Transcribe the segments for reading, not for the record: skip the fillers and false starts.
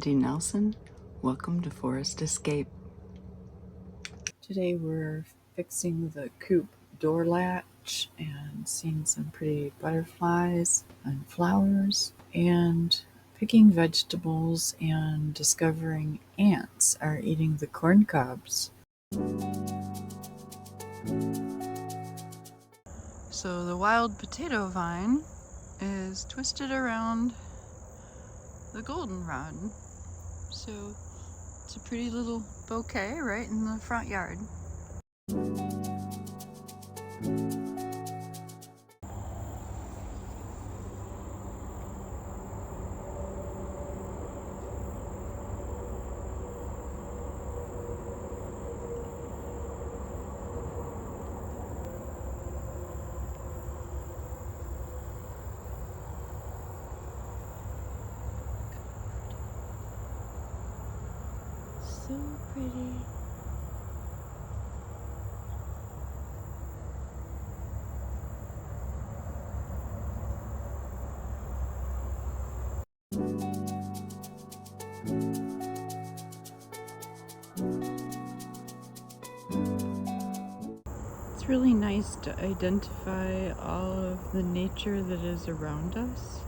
Cindy Nelson. Welcome to Forest Escape. Today we're fixing the Coop door latch and seeing some pretty butterflies and flowers and picking vegetables and discovering ants are eating the corn cobs. So the wild potato vine is twisted around the goldenrod. So it's a pretty little bouquet right in the front yard. So pretty. It's really nice to identify all of the nature that is around us.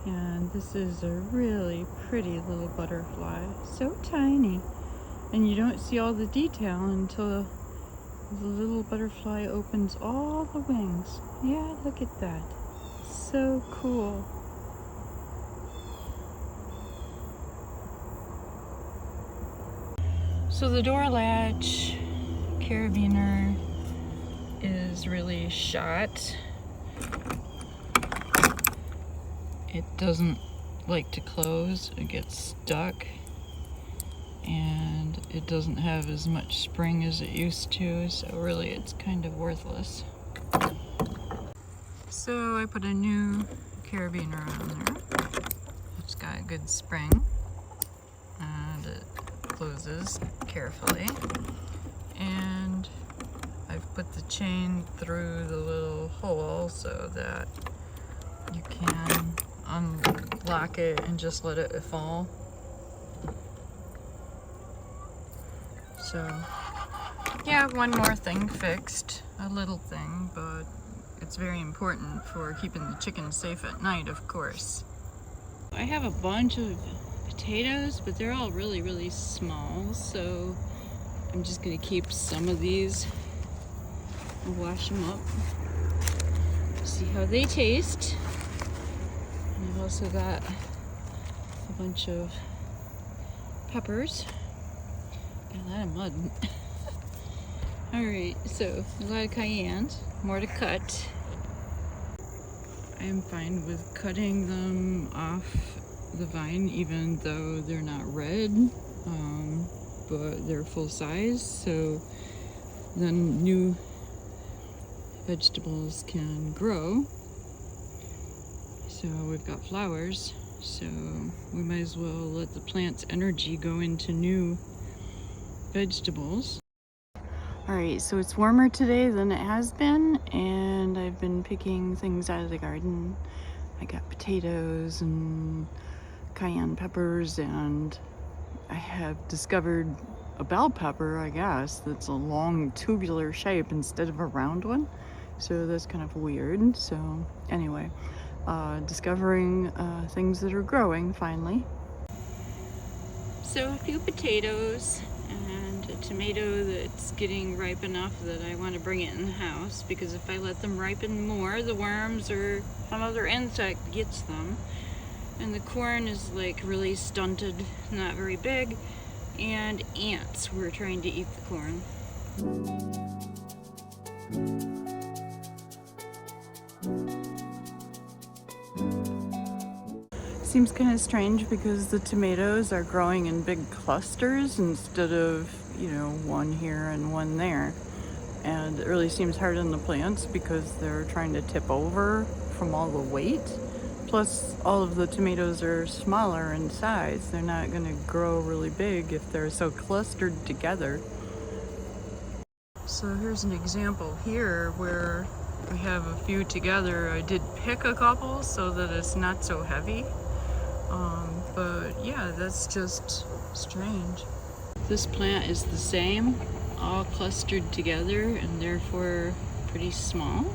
And this is a really pretty little butterfly, so tiny. And you don't see all the detail until the little butterfly opens all the wings. Yeah, look at that. So cool. So the door latch carabiner is really shot. It doesn't like to close, it gets stuck, and it doesn't have as much spring as it used to, so really it's kind of worthless. So I put a new carabiner on there. It's got a good spring, and it closes carefully. And I've put the chain through the little hole so that you can unlock it and just let it fall. So yeah, one more thing fixed, a little thing, but it's very important for keeping the chickens safe at night, of course. I have a bunch of potatoes, but they're all really small, so I'm just gonna keep some of these and wash them up, see how they taste. And I've also got a bunch of peppers and a lot of mud. Alright, so a lot of cayenne, more to cut. I am fine with cutting them off the vine even though they're not red, but they're full size, so then new vegetables can grow. So we've got flowers, so we might as well let the plant's energy go into new vegetables. Alright, so it's warmer today than it has been, and I've been picking things out of the garden. I got potatoes and cayenne peppers, and I have discovered a bell pepper, I guess, that's a long tubular shape instead of a round one. So that's kind of weird. So anyway, discovering things that are growing finally. So a few potatoes and a tomato that's getting ripe enough that I want to bring it in the house, because if I let them ripen more, the worms or some other insect gets them. And the corn is like really stunted, not very big, and ants were trying to eat the corn. Seems kind of strange because the tomatoes are growing in big clusters instead of, you know, one here and one there. And it really seems hard on the plants because they're trying to tip over from all the weight. Plus, all of the tomatoes are smaller in size. They're not going to grow really big if they're so clustered together. So here's an example here where we have a few together. I did pick a couple so that it's not so heavy. But yeah, that's just strange. This plant is the same, all clustered together and therefore pretty small.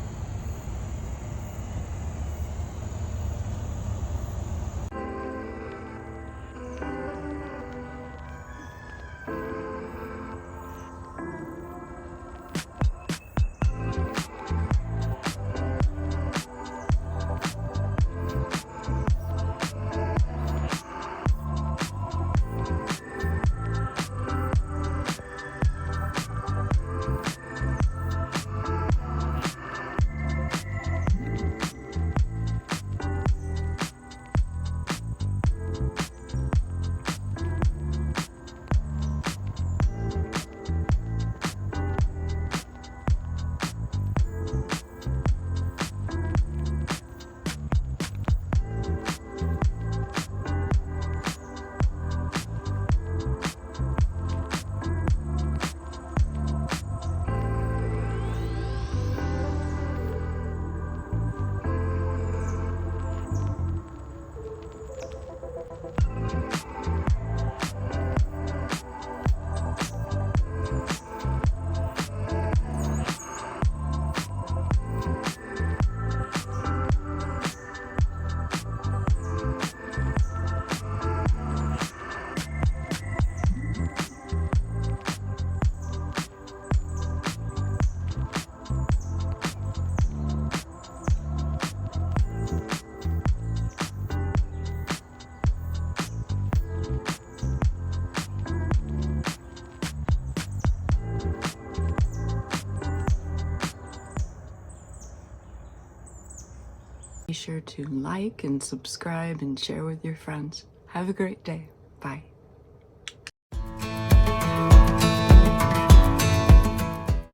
Be sure to like and subscribe and share with your friends. Have a great day. Bye.